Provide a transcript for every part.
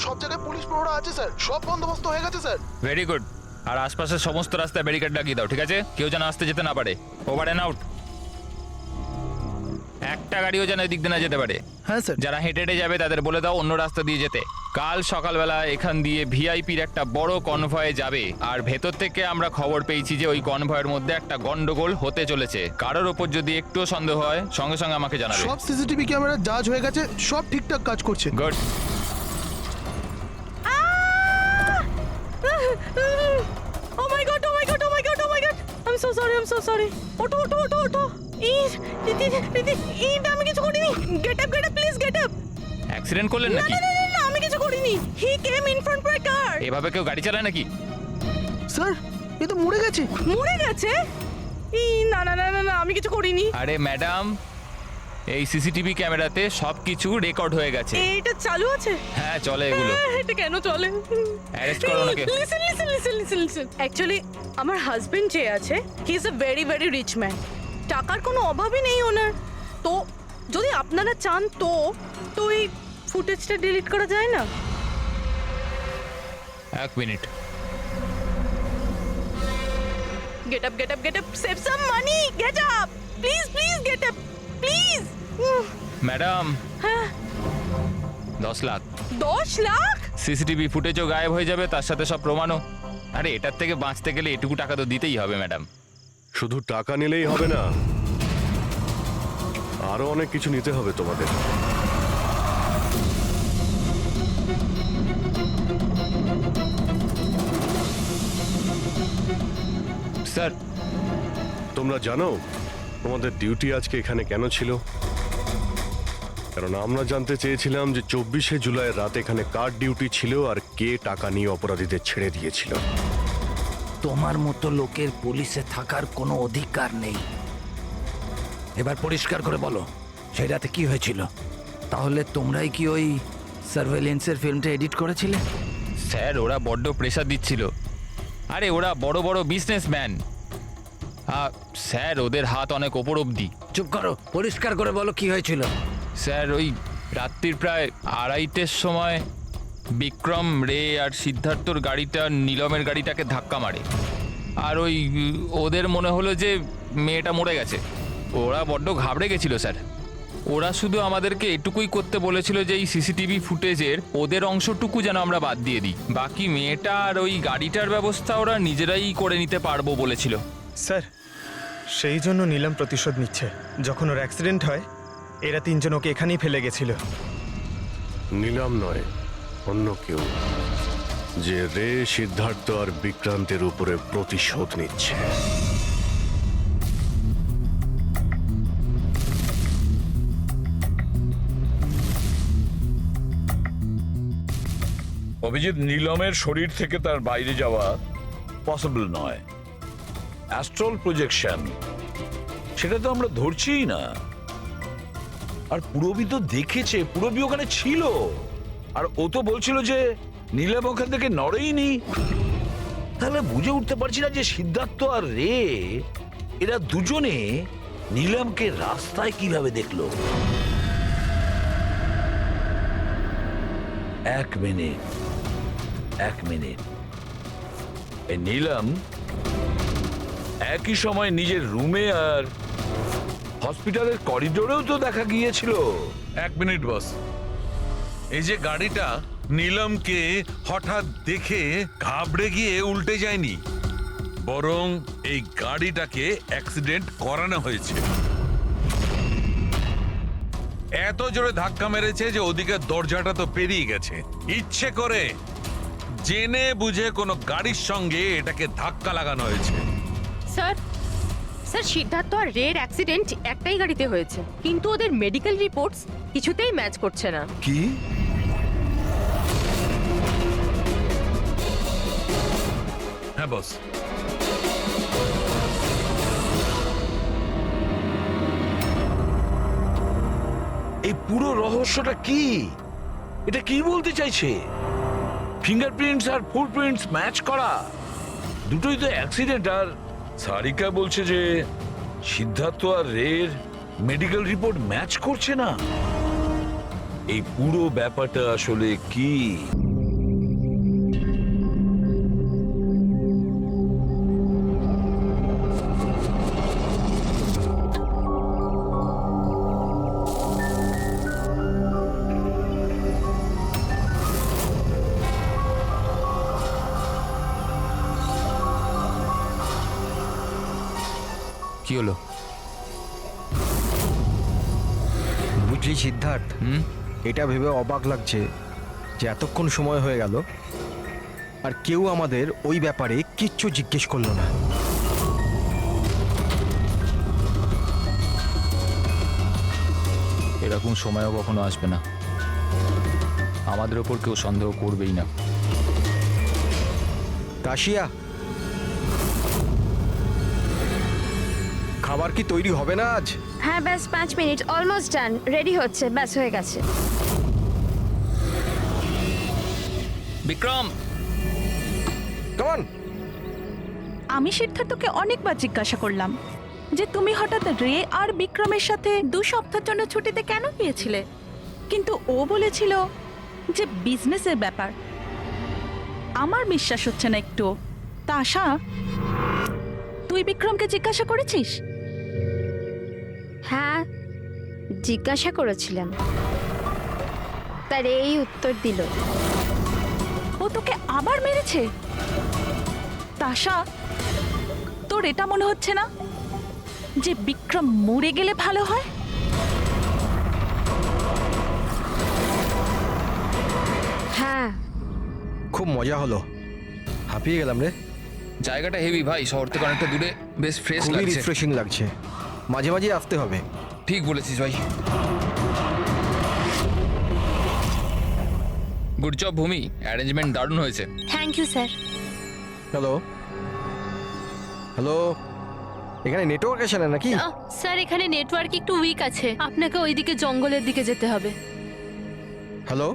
সব জায়গায় পুলিশ প্রহরা আছে স্যার, সব বন্দোবস্ত হয়ে গেছে স্যার। Very good. আর আশপাশের সমস্ত রাস্তায় ব্যারিকেড লাগিয়ে দাও, ঠিক আছে? কেউ যেন আসতে যেতে না পারে। Over and out. একটা গাড়িও যেন এদিক দিয়ে না যেতে পারে। হ্যাঁ স্যার। যারা হেঁটে হেঁটে যাবে তাদের বলে দাও অন্য রাস্তা দিয়ে যেতে। কাল সকালবেলা এখান দিয়ে ভিআইপির একটা বড় কনভয়ে যাবে, আর ভেতর থেকে আমরা খবর পেয়েছি যে ওই কনভয়ের মধ্যে একটা গন্ডগোল হতে চলেছে। কারোর ওপর যদি একটুও সন্দেহ হয় সঙ্গে সঙ্গে আমাকে জানাবে। সব সিসিটিভি ক্যামেরা জাজ হয়ে গেছে, সব ঠিকঠাক কাজ করছে। Good. Oh my god, oh my god, oh my god, oh my god. I'm so sorry, I'm so sorry. ওঠো ওঠো ওঠো ওঠো। এইটা আমি কিছু করিনি। Get up, please get up. Accident করলেন না নাকি? না না না, আমি কিছু করিনি। He came in front of my car. এভাবে কেউ গাড়ি চালায় নাকি? স্যার, এ তো মরে গেছে। মরে গেছে? না না না না না, আমি কিছু করিনি। আরে ম্যাডাম, এই সিসিটিভি ক্যামেরাতে সবকিছু রেকর্ড হয়ে গেছে। এটা চালু আছে? হ্যাঁ চলে এগুলো। এটা কেন চলে? অ্যারেস্ট করো ওনাকে। লিসেন। অ্যাকচুয়ালি আমার হাজবেন্ড যে আছে, he is a very very rich man. টাকার কোনো অভাবই নেই ওনার। তো যদি আপনারা চান তো এই ফুটেজটা ডিলিট করা যায় না? এক minute. Get up, save some money, get up, please get up, please. Madam, হ্যাঁ, 10 লাখ। 10 লাখ? সিসিটিভি ফুটেজও গায়েব হয়ে যাবে, তার সাথে সব প্রমাণও। আরে এটার থেকে বাঁচতে গেলে এটুকু টাকা তো দিতেই হবে ম্যাডাম। শুধু টাকা নিলেই হবে না, আরো অনেক কিছু নিতে হবে তোমাদের। স্যার, তোমরা জানো তোমাদের ডিউটি আজকে এখানে কেন ছিল? কারণ আমরা জানতে চেয়েছিলাম যে 24শে জুলাই রাত এখানে কার ডিউটি ছিল আর কে টাকা নিয়ে অপরাধীদের ছেড়ে দিয়েছিল। তোমার মতো লোকের পুলিশে থাকার কোনো অধিকার নেই। এবার পরিষ্কার করে বলো, সেই রাতে কি হয়েছিল? তাহলে তোমরাই কি ওই সার্ভেইলেন্সের ফিল্মটা এডিট করেছিলে? স্যার ওরা বড্ড প্রেশার দিচ্ছিল। আরে ওরা বড় বড় বিজনেসম্যান, স্যার ওদের হাত অনেক ওপর অবধি। চুপ করো, পরিষ্কার করে বলো কি হয়েছিল। স্যার ওই রাত্রির প্রায় 2:30টার সময় বিক্রম রে আর সিদ্ধার্থর গাড়িটা নীলমের গাড়িটাকে ধাক্কা মারে, আর ওই ওদের মনে হলো যে মেয়েটা মরে গেছে। ওরা বড্ড ঘাবড়ে গেছিল স্যার। ওরা শুধু আমাদেরকে এটুকুই করতে বলেছিল যে এই সিসিটিভি ফুটেজের ওদের অংশটুকু যেন আমরা বাদ দিয়ে দিই, বাকি মেয়েটা আর ওই গাড়িটার ব্যবস্থা ওরা নিজেরাই করে নিতে পারবো বলেছিল। স্যার, সেই জন্য নীলম প্রতিশোধ নিচ্ছে। যখন ওর অ্যাক্সিডেন্ট হয় এরা তিনজন ওকে এখানেই ফেলে গেছিল। নিলাম নয়, অন্য কেউ, যে রে, সিদ্ধার্থ আর বিক্রান্তের উপরে প্রতিশোধ নিচ্ছে। অভিজিৎ, নীলমের শরীর থেকে তার বাইরে যাওয়া পসিবল নয়। অ্যাস্ট্রাল প্রজেকশন, সেটা তো আমরা ধরছিই না। আর পুরবী তো দেখেছে, পুরবী ওখানে ছিল, আর ও তো বলছিল যে নীলম ওখান থেকে নড়েইনি। তাহলে বুঝে উঠতে পারছি না যে সিদ্ধার্থ আর রে, এরা দুজনে নীলমকে রাস্তায় কিভাবে দেখলো। এক মিনিট, এই নীলম একই সময় নিজের রুমে আর হসপিটালের করিডোরেও তো দেখা গিয়েছিল। এক মিনিট বস, এই যে গাড়িটা নীলমকে হঠাৎ দেখে ঘাবড়ে গিয়ে উল্টে যায়নি, বরং এই গাড়িটাকে অ্যাক্সিডেন্ট করানো হয়েছে। এত জোরে ধাক্কা মেরেছে যে ওদিকে দরজাটা তো পেরিয়ে গেছে। ইচ্ছে করে জেনে বুঝে কোনো গাড়ির সঙ্গে এটাকে ধাক্কা লাগানো হয়েছে। স্যার, সিদ্ধার্থ আর রের অ্যাক্সিডেন্ট একটাই গাড়িতে হয়েছে, কিন্তু ওদের মেডিকেল রিপোর্টস কিছুতেই ম্যাচ করছে না। কি? হ্যাঁ বস। এই পুরো রহস্যটা কি? এটা কি বলতে চাইছে? ফিঙ্গারপ্রিন্টস আর ফুটপ্রিন্টস ম্যাচ করা, দুটোই তো অ্যাক্সিডেন্ট। আর সারিকা বলছে যে সিদ্ধার্থ আর রের মেডিকেল রিপোর্ট ম্যাচ করছে না। এই পুরো ব্যাপারটা আসলে কি? হলো? বুঝলি সিদ্ধার্থ, হুম? এটা ভেবে অবাক লাগছে যে এতক্ষণ সময় হয়ে গেল আর কেউ আমাদের ওই ব্যাপারে কিচ্ছু জিজ্ঞেস করলো না। এরকম সময়ও কখনো আসবে না। আমাদের ওপর কেউ সন্দেহ করবেই না। কাশিয়া, খাবার কি তৈরি হবে না আজ? হ্যাঁ ব্যাস 5 মিনিট, অলমোস্ট ডান, রেডি হচ্ছে, ব্যাস হয়ে গেছে। বিক্রম, কেমন? আমি সিদ্ধার্থকে অনেকবার জিজ্ঞাসা করলাম যে তুমি হঠাৎ রে আর বিক্রমের সাথে 2 সপ্তাহের জন্য ছুটিতে কেন গিয়েছিলে, কিন্তু ও বলেছিল যে বিজনেসের ব্যাপার। আমার বিশ্বাস হচ্ছে না একটু। তা আশা, তুই বিক্রমকে জিজ্ঞাসা করেছিস? হ্যাঁ জিজ্ঞাসা করেছিলাম, তার এই উত্তর দিল। ও তোকে আবার মেরেছে? তাশা, তোর এটা মনে হচ্ছে না যে বিক্রম মরে গেলে ভালো হয়? হ্যাঁ খুব মজা হলো, হাঁপিয়ে গেলাম রে। জায়গাটা হেভি ভাই, শহর থেকে অনেকটা দূরে, বেশ ফ্রেশ খুবই লাগছে। রিফ্রেশিং লাগছে, মাঝে মাঝে আসতে হবে। ঠিক বলেছিস ভাই। গুড জব ভূমি, অ্যারেঞ্জমেন্ট দারুণ হয়েছে। Thank you sir. Hello hello, এখানে নেটওয়ার্ক আসে না নাকি? স্যার এখানে নেটওয়ার্ক একটু উইক আছে, আপনাকে ওইদিকে জঙ্গলের দিকে যেতে হবে। হ্যালো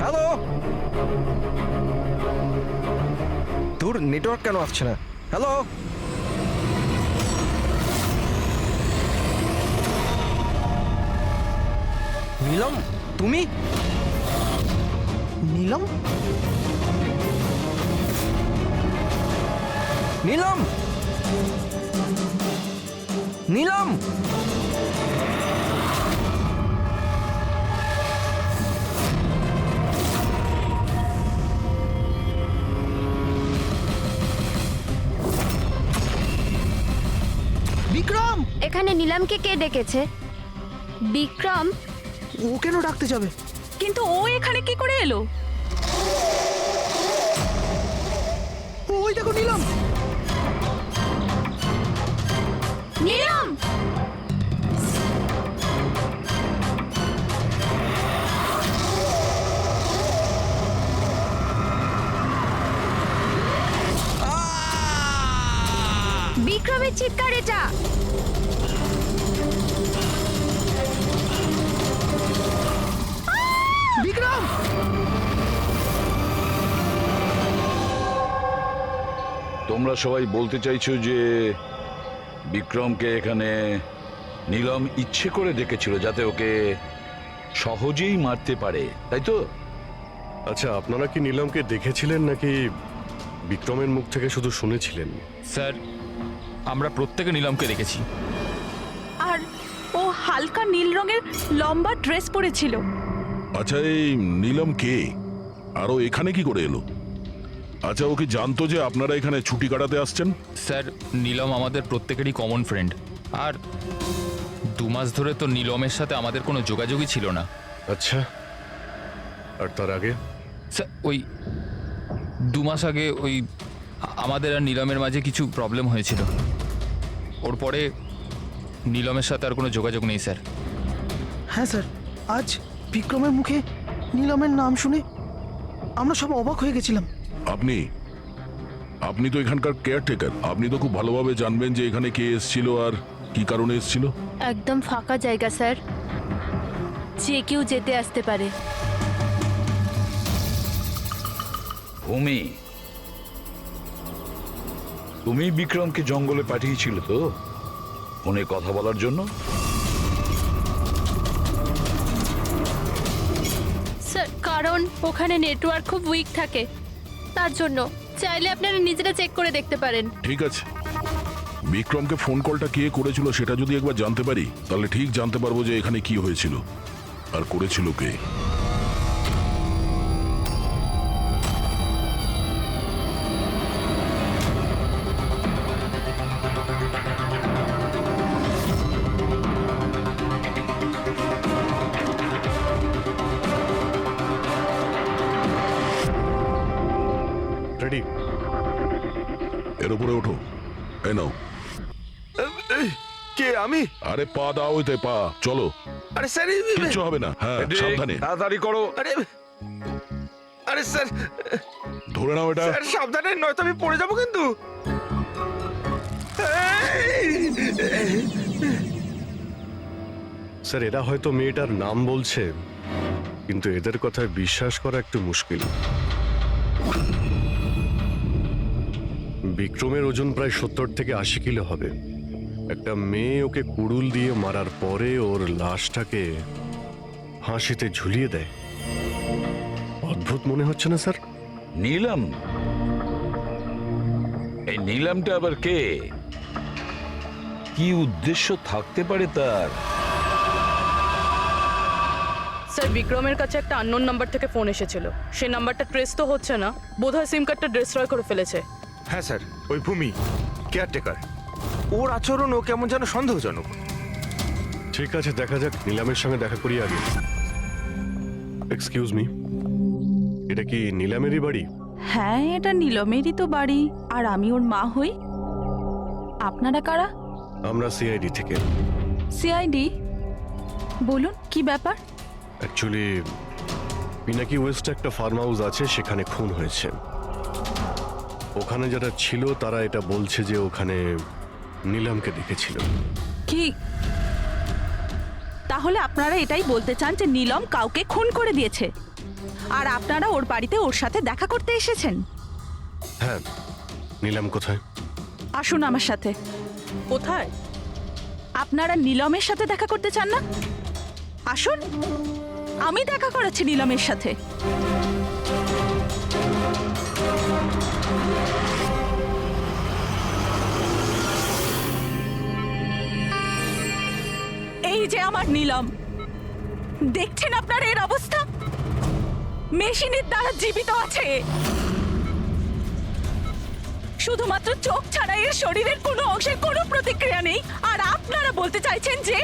হ্যালো, তোর নেটওয়ার্ক কেন আসছে না? হ্যালো নীলম, তুমি? নীলম? নীলম, নীলম, বিক্রম! এখানে নিলামকে কে ডেকেছে? বিক্রম? ও কেন ডাকতে যাবে? কিন্তু ও এখানে কি করে এলো? ওই দেখো নীলম! নিলাম! বিক্রমের চিৎকার এটা। বিক্রম! তোমরা সবাই বলতে চাইছো যে বিক্রমকে এখানে নীলম ইচ্ছে করে ডেকেছিল যাতে ওকে সহজেই মারতে পারে, তাই তো? আচ্ছা, আপনারা কি নীলমকে দেখেছিলেন নাকি বিক্রমের মুখ থেকে শুধু শুনেছিলেন? স্যার, আমরা প্রত্যেকে নীলমকে দেখেছি। আর ও হালকা নীল রঙের লম্বা ড্রেস পরেছিল। আচ্ছা, এই নীলম কে আর ও এখানে কি করে এলো? আচ্ছা, ও কি জানতো যে আপনারা এখানে ছুটি কাটাতে আসছেন? স্যার, নীলম আমাদের প্রত্যেকেরই কমন ফ্রেন্ড। আর 2 মাস ধরে তো নীলমের সাথে আমাদের কোনো যোগাযোগই ছিল না। আচ্ছা, আর তার আগে? স্যার, ওই 2 মাস আগে ওই আমাদের আর নীলমের মাঝে কিছু প্রবলেম হয়েছিল। ওর পরে নীলমের সাথে আর কোনো যোগাযোগ নেই স্যার। হ্যাঁ স্যার, আজ বিক্রমের মুখে নীলমের নাম শুনে আমরা সব অবাক হয়ে গেছিলাম। আপনি তো এখানকার কেয়ারটেকার, আপনি তো খুব ভালোভাবে জানবেন যে এখানে কে এসেছিল আর কি কারণে এসেছিল। একদম ফাঁকা জায়গা স্যার, যে কেউ যেতে আসতে পারে। ভূমি, তুমি বিক্রমকে জঙ্গলে পাঠিয়েছিল তো ফোনে কথা বলার জন্য? স্যার, কারণ ওখানে নেটওয়ার্ক খুব উইক থাকে, তার জন্য। চাইলে আপনারা নিজেরা চেক করে দেখতে পারেন। ঠিক আছে, বিক্রমকে ফোন কলটা কে করেছিল সেটা যদি একবার জানতে পারি তাহলে ঠিক জানতে পারবো যে এখানে কি হয়েছিল আর করেছিল কে। রেডি? এর উপরে ওঠো। এই নাও। কে আমি? আরে পা দাও, ওইতে পা। চলো, আরে স্যার কিচ্ছু হবে না। হ্যাঁ, সাবধানে তাড়াতাড়ি করো। আরে আরে স্যার ধরে নাও এটা। স্যার সাবধানে, নয়তো আমি পড়ে যাবো কিন্তু। স্যার, এরা হয়তো মেয়েটার নাম বলছে, কিন্তু এদের কথায় বিশ্বাস করা একটু মুশকিল। বিক্রমের ওজন প্রায় 70 থেকে 80 কিলো হবে। একটা মেয়ে ওকে কুড়ুল দিয়ে মারার পরে ওর লাশটাকে ফাঁসিতে ঝুলিয়ে দেয়। অদ্ভুত মনে হচ্ছে না স্যার? নীলম? এই নীলমটা আবার কে? কি উদ্দেশ্য থাকতে পারে তার? স্যার, বিক্রমের কাছে একটা আননোন নাম্বার থেকে ফোন এসেছিল। সেই নাম্বারটা ট্রেস তো হচ্ছে না, বোধহয় সিম কার্ডটা ডিস্ট্রয় করে ফেলেছে। হ্যাঁ স্যার, ওই ভূমি কেয়ারটেকার, ওর আচরণ ও কেমন যেন সন্দেহজনক। ঠিক আছে, দেখা যাক। নিলামের সঙ্গে দেখা করি আগে। এক্সকিউজ মি, এটা কি নিলামেরই বাড়ি? হ্যাঁ, এটা নীলমেরই তো বাড়ি, আর আমি ওর মা হই। আপনারা কারা? আমরা সিআইডি থেকে। সিআইডি? বলুন কি ব্যাপার? অ্যাকচুয়ালি পিনাকি ওয়েস্টে একটা ফার্ম হাউস আছে, সেখানে খুন হয়েছে। ওখানে যারা ছিল তারা এটা বলছে যে ওখানে নিলামকে দেখেছিল। কি তাহলে আপনারা এটাই বলতে চান যে নীলম কাউকে খুন করে দিয়েছে, আর আপনারা ওর বাড়িতে ওর সাথে দেখা করতে এসেছেন? হ্যাঁ। নিলাম কোথায়? আসুন আমার সাথে। কোথায়? আপনারা নীলমের সাথে দেখা করতে চান না? আসুন, আমি দেখা করেছি নীলমের সাথে। এই যে আমার নীলম, দেখছেন আপনার এর অবস্থা? মেশিনের দ্বারা জীবিত আছে, শুধুমাত্র চোখ ছাড়া এর শরীরের কোনো অংশের কোনো প্রতিক্রিয়া নেই। আর আপনারা বলতে চাইছেন যে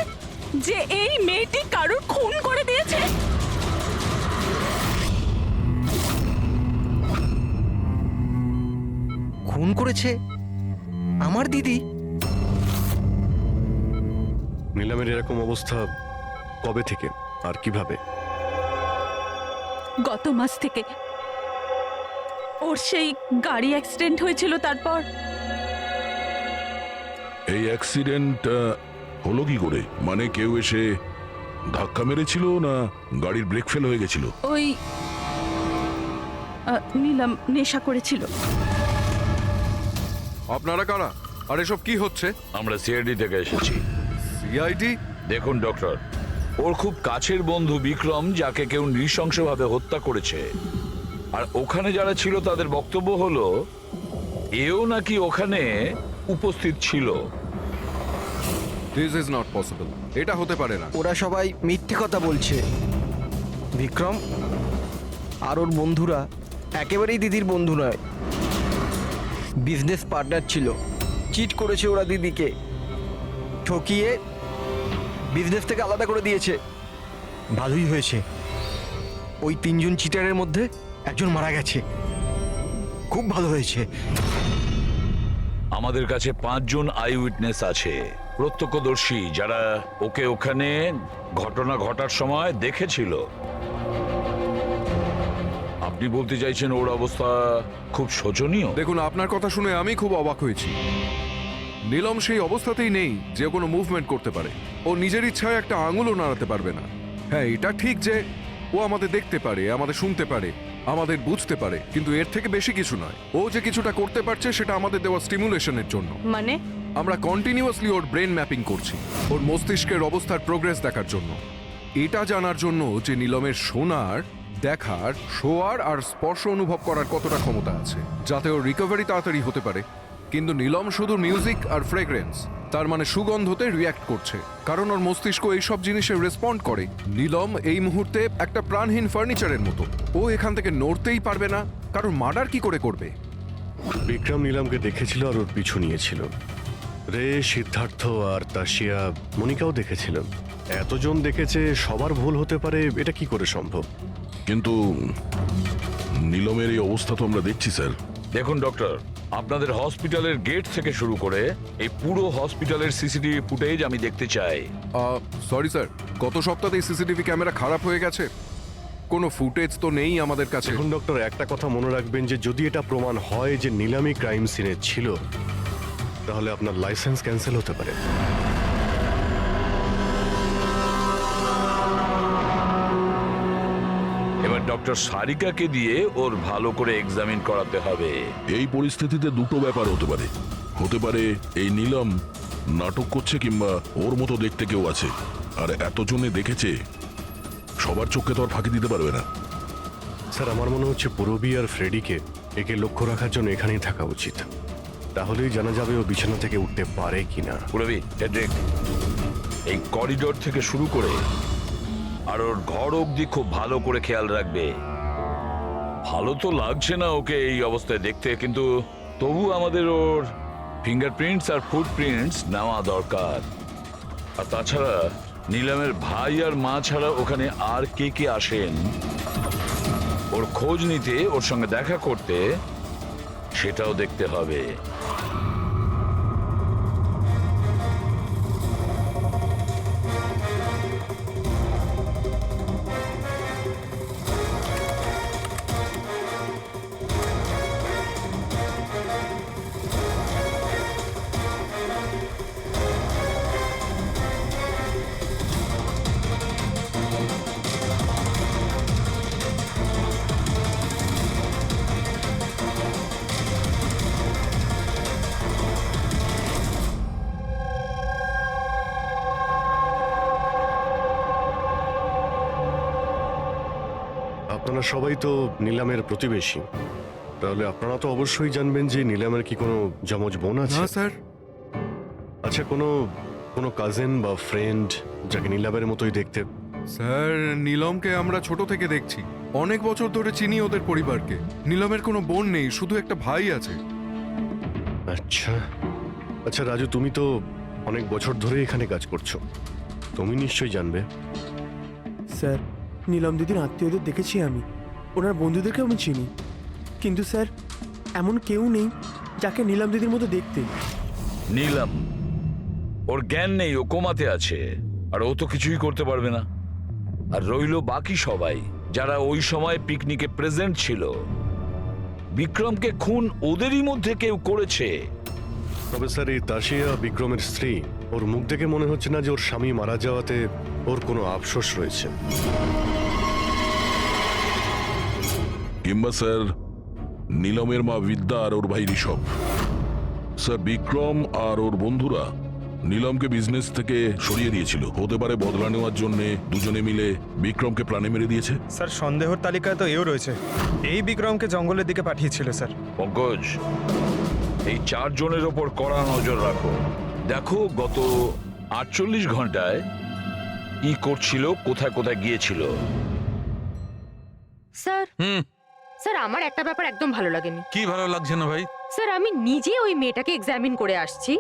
যে এই মেয়েটি কারুর খুন করে দিয়েছে? খুন করেছে আমার দিদি? নিলামের এরকম অবস্থা কবে থেকে আর কিভাবে? গত মাস থেকে। ওর সেই গাড়ি অ্যাক্সিডেন্ট হয়েছিল, তারপর। এই অ্যাক্সিডেন্ট হলো কি করে? মানে কেউ এসে ধাক্কা মেরেছিল না গাড়ির ব্রেক ফেল হয়ে গেছিল? ওই নীলম নেশা করেছিল। আপনারা কারা? আর এসব কি হচ্ছে? আমরা সিআইডি থেকে এসেছি। সিআইডি? দেখুন ডক্টর, ওর খুব কাছের বন্ধু বিক্রম, যাকে কেউ নৃশংসভাবে হত্যা করেছে। আর ওখানে যারা ছিল তাদের বক্তব্য হলো এও নাকি ওখানে উপস্থিত ছিল। This is not possible. এটা হতে পারে না। ওরা সবাই মিথ্যে কথা বলছে। বিক্রম আর ওর বন্ধুরা একেবারেই দিদির বন্ধু নয়, বিজনেস পার্টনার ছিল। চিট করেছে ওরা দিদিকে, ঠকিয়ে বিজনেস থেকে আলাদা করে দিয়েছে। ভালোই হয়েছে, ওই 3 জন চিটারের মধ্যে একজন মারা গেছে। খুব ভালো হয়েছে। আমাদের কাছে 5 জন আই উইটনেস আছে, প্রত্যক্ষদর্শী, যারা ওকে ওখানে ঘটনা ঘটার সময় দেখেছিল। আপনি বলতে চাইছেন ওর অবস্থা খুব শোচনীয়? দেখুন, আপনার কথা শুনে আমি খুব অবাক হয়েছি। নীলম সেই অবস্থাতেই নেই যে কোনো মুভমেন্ট করতে পারে। ও নিজের ইচ্ছায় একটা আঙুলও নাড়াতে পারবে না। হ্যাঁ, এটা ঠিক যে ও আমাদের দেখতে পারে, আমাদের শুনতে পারে, আমাদের বুঝতে পারে, কিন্তু এর থেকে বেশি কিছু নয়। ও যে কিছুটা করতে পারছে সেটা আমাদের দেওয়া স্টিমুলেশনের জন্য। মানে? আমরা কন্টিনিউয়াসলি ওর ব্রেন ম্যাপিং করছি, ওর মস্তিষ্কের অবস্থার প্রোগ্রেস দেখার জন্য। এটা জানার জন্য যে নীলমের শোনার, দেখার, শোয়ার আর স্পর্শ অনুভব করার কতটা ক্ষমতা আছে, যাতে ওর রিকভারি তাড়াতাড়ি হতে পারে। কিন্তু নীলম শুধু মিউজিক আর ফ্রেগ্রেন্স, তার মানে সুগন্ধতে রিয়্যাক্ট করছে, কারণ ওর মস্তিষ্ক এইসব জিনিসে রেসপন্ড করে। নীলম এই মুহূর্তে একটা প্রাণহীন ফার্নিচারের মতো। ও এখান থেকে নড়তেই পারবে না, কারণ মার্ডার কি করে করবে? বিক্রম নিলামকে দেখেছিল আর ওর পিছু নিয়েছিল। রে, সিদ্ধার্থ আর তাশিয়া, মনিকাও দেখেছিলেন। এতজন দেখেছে, সবার ভুল হতে পারে, এটা কি করে সম্ভব? কিন্তু নীলমের এই অবস্থা তো আমরা দেখছি স্যার। দেখুন ডক্টর, আপনাদের হসপিটালের গেট থেকে শুরু করে এই পুরো হসপিটালের সিসিটিভি ফুটেজ আমি দেখতে চাই। সরি স্যার, গত সপ্তাহে সিসিটিভি ক্যামেরা খারাপ হয়ে গেছে, কোনো ফুটেজ তো নেই আমাদের কাছে। দেখুন ডক্টর, একটা কথা মনে রাখবেন যে যদি এটা প্রমাণ হয় যে নিলামি ক্রাইম সিনে ছিল, তাহলে আপনার লাইসেন্স ক্যান্সেল হতে পারে। এবার ডক্টর সারিকাকে দিয়ে ওর ভালো করে এক্সামিন করাতে হবে। এই পরিস্থিতিতে দুটো ব্যাপার হতে পারে। হতে পারে এই নীলম নাটক করছে, কিংবা ওর মতো দেখতে কেউ আছে, আর এতজনে দেখেছে, সবার চোখে তো আর ফাঁকি দিতে পারবে না। স্যার, আমার মনে হচ্ছে পুরবী আর ফ্রেডিকে একে লক্ষ্য রাখার জন্য এখানেই থাকা উচিত। তাহলেই জানা যাবে ও বিছানা থেকে উঠতে পারে কিনা। পুরবী, হেড্রিক, এই করিডোর থেকে শুরু করে আর ওর ঘর অবধি খুব ভালো করে খেয়াল রাখবে। ভালো তো লাগছে না ওকে এই অবস্থায় দেখতে, কিন্তু তবু আমাদের ওর ফিঙ্গারপ্রিন্টস আর ফুটপ্রিন্টস নেওয়া দরকার। আর তাছাড়া নীলামের ভাই আর মা ছাড়া ওখানে আর কে কে আসেন, ওর খোঁজ নিতে, ওর সঙ্গে দেখা করতে, সেটাও দেখতে হবে। আপনারা সবাই তো নিলামের প্রতিবেশী, তাহলে আপনারা তো অবশ্যই জানবেন যে নিলামের কি কোনো যমজ বোন আছে? না স্যার। আচ্ছা, কোনো কাজিন বা ফ্রেন্ড যাকে নিলামের মতোই দেখতে? স্যার, নীলমকে আমরা ছোট থেকে দেখছি, অনেক বছর ধরে চিনি ওদের পরিবারকে। নীলমের কোনো বোন নেই, শুধু একটা ভাই আছে। আচ্ছা আচ্ছা রাজু, তুমি তো অনেক বছর ধরে এখানে কাজ করছো, তুমি নিশ্চয়ই জানবে। স্যার, নীলম দিদির আত্মীয়দের দেখেছি আমি, ওনার বন্ধুদেরকে আমি চিনি, কিন্তু স্যার এমন কেউ নেই যাকে নীলম দিদির মতো দেখতে। নীলম, ওর জ্ঞান নেই, ও কোমাতে আছে, আর ও তো কিছুই করতে পারবে না। আর রইলো বাকি সবাই যারা ওই সময় পিকনিকে প্রেজেন্ট ছিল। বিক্রমকে খুন ওদেরই মধ্যে কেউ করেছে। তবে স্যার, এই তাশিয়া বিক্রমের স্ত্রী, ওর মুখ দেখে মনে হচ্ছে না যে ওর স্বামী মারা যাওয়াতে ওর কোনো আফসোস রয়েছে। কিংবা স্যার নীলমের মা বিদ্যা আর ওর ভাই ঋষভ। স্যার, বিক্রম আর ওর বন্ধুরা নীলমকে বিজনেস থেকে সরিয়ে দিয়েছিল, হতে পারে বদলা নেওয়ার জন্য দুজনে মিলে বিক্রমকে প্রাণে মেরে দিয়েছে। স্যার, সন্দেহর তালিকায় তো এও রয়েছে, এই বিক্রমকে জঙ্গলের দিকে পাঠিয়েছিল স্যার। পঙ্কজ, এই 4 জনের ওপর কড়া নজর রাখো। দেখো গত 48 ঘন্টায় কি করছিল, কোথায় কোথায় গিয়েছিল। স্যার, স্যার আমার একটা ব্যাপার একদম ভালো লাগেনি। কি ভালো লাগছে না ভাই? স্যার, আমি নিজে ওই মেয়েটাকে এক্সামিন করে আসছি,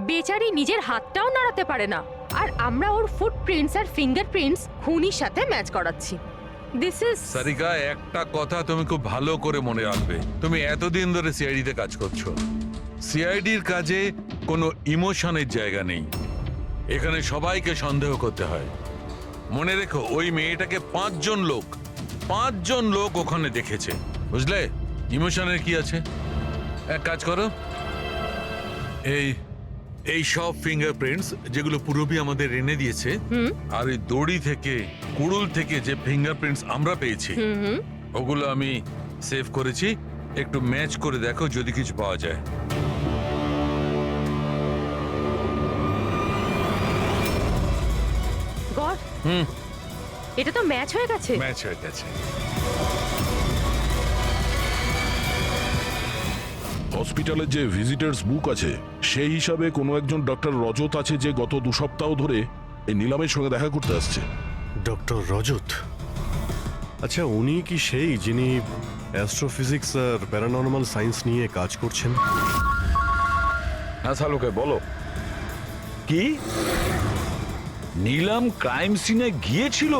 বেচারি নিজের হাতটাও নাড়াতে পারে না, আর আমরা ওর ফুটপ্রিন্টস আর ফিঙ্গারপ্রিন্টস খুনির সাথে ম্যাচ করাচ্ছি। দিস ইজ সারিকা, একটা কথা তুমি খুব ভালো করে মনে রাখবে, তুমি এতদিন ধরে সিআইডিতে কাজ করছো। সিআইডির কাজে কোনো ইমোশনের জায়গা নেই, এখানে সবাইকে সন্দেহ করতে হয়। মনে রেখো, ওই মেয়েটাকে 5 জন লোক ওখানে দেখেছে, বুঝলে? ইমোশনের কি আছে? এক কাজ করো, এই সব ফিঙ্গারপ্রিন্টস যেগুলো পুরবী আমাদের এনে দিয়েছে, আর এই দড়ি থেকে, কুড়ুল থেকে যে ফিঙ্গারপ্রিন্টস আমরা পেয়েছি, ওগুলো আমি সেভ করেছি। একটু ম্যাচ করে দেখো যদি কিছু পাওয়া যায়। গড, এটা তো ম্যাচ হয়ে গেছে। ম্যাচ হয়ে গেছে। হসপিটালের যে ভিজিটার্স বুক আছে, সেই হিসাবে কোনো একজন ডক্টর রজত আছে যে গত 2 সপ্তাহ ধরে এই নীলামের সঙ্গে দেখা করতে আসছে। ডক্টর রজত? আচ্ছা, উনি কি সেই যিনি অ্যাস্ট্রোফিজিক্স আর প্যারানর্মাল সায়েন্স নিয়ে কাজ করছেন? হ্যাঁ শালুকে বলো কি নীলম ক্রাইম সিনে গিয়েছিল?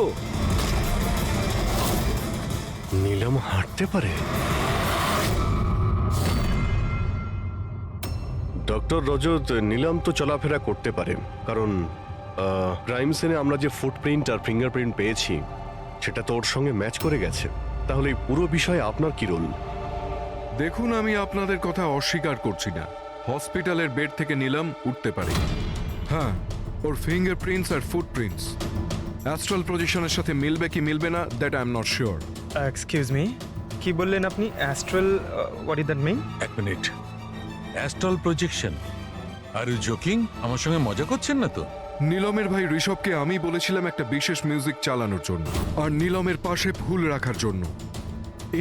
নীলম হাঁটতে পারে? ডক্টর রজত, নীলম তো চলাফেরা করতে পারে, কারণ ক্রাইম সিনে আমরা যে ফুটপ্রিন্ট আর ফিঙ্গারপ্রিন্ট পেয়েছি সেটা তো ওর সঙ্গে ম্যাচ করে গেছে। তাহলে এই পুরো বিষয়ে আপনার কি রোল? দেখুন, আমি আপনাদের কথা অস্বীকার করছি না। হসপিটালের বেড থেকে নীলম উঠতে পারে। হ্যাঁ, ওর ফিঙ্গারপ্রিন্টস আর ফুটপ্রিন্টস অ্যাস্ট্রাল পজিশনের সাথে মিলবে কি মিলবে না, that I am not sure. Excuse me, কি বললেন আপনি? Astral, what is that mean? এক minute, astral projection? Are you joking? আমার সঙ্গে মজা করছেন না তো? নীলমের ভাই ঋষভকে আমি বলেছিলাম একটা বিশেষ মিউজিক চালানোর জন্য আর নীলমের পাশে ফুল রাখার জন্য।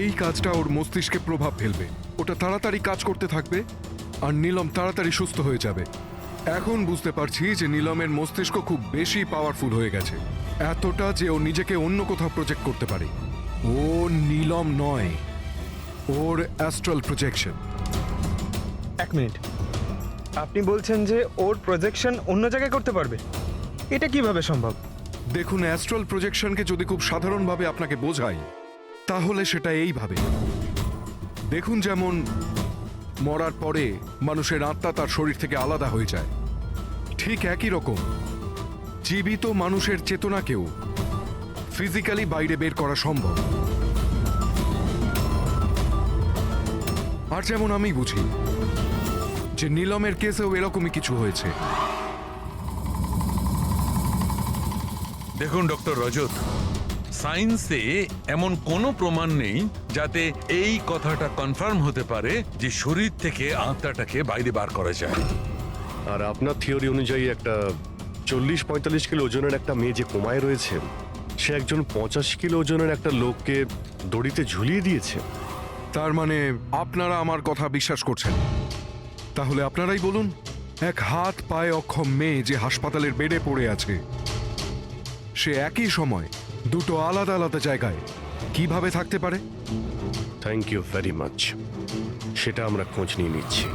এই কাজটা ওর মস্তিষ্কে প্রভাব ফেলবে, ওটা তাড়াতাড়ি কাজ করতে থাকবে আর নীলম তাড়াতাড়ি সুস্থ হয়ে যাবে। এখন বুঝতে পারছি যে নীলমের মস্তিষ্ক খুব বেশি পাওয়ারফুল হয়ে গেছে, এতটা যে ও নিজেকে অন্য কোথাও প্রজেক্ট করতে পারে। ও নীলম নয়, ওর অ্যাস্ট্রাল প্রজেকশন। এক মিনিট, আপনি বলছেন যে ওর প্রজেকশন অন্য জায়গায় করতে পারবে? এটা কিভাবে সম্ভব? দেখুন, অ্যাস্ট্রাল প্রজেকশনকে যদি খুব সাধারণভাবে আপনাকে বোঝাই তাহলে সেটা এইভাবে। দেখুন, যেমন মরার পরে মানুষের আত্মা তার শরীর থেকে আলাদা হয়ে যায়, ঠিক একই রকম জীবিত মানুষের চেতনাকেও ফিজিক্যালি বাইরে বের করা সম্ভব। আর যেমন আমি বুঝি যে নীলমের কেসেও এরকমই কিছু হয়েছে। দেখুন ডক্টর রজত, সায়েন্সে এমন কোনো প্রমাণ নেই যাতে এই কথাটা কনফার্ম হতে পারে যে শরীর থেকে আত্মাটাকে বাইরে বার করা যায়। আর আপনার থিওরি অনুযায়ী একটা 40-45 কিলো ওজনের একটা মেয়ে যে কোমায় রয়েছে, সে একজন 85 কিলো ওজনের একটা লোককে দড়িতে ঝুলিয়ে দিয়েছে। তার মানে আপনারা আমার কথা বিশ্বাস করছেন? তাহলে আপনারাই বলুন, এক হাত পায়ে অক্ষম মেয়ে যে হাসপাতালের বেডে পড়ে আছে, সে একই সময় দুটো আলাদা আলাদা জায়গায় কিভাবে থাকতে পারে? থ্যাংক ইউ ভেরি মাচ, সেটা আমরা খোঁজ নিয়ে নিচ্ছি।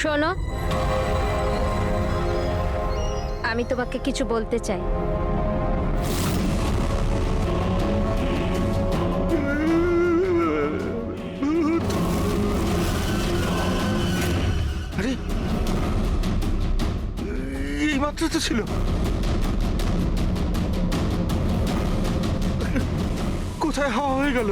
শোনো, আমি তোমাকে কিছু বলতে চাই। আরে, এই মাত্র তো ছিল। কোথায় হাওয়া হয়ে গেল?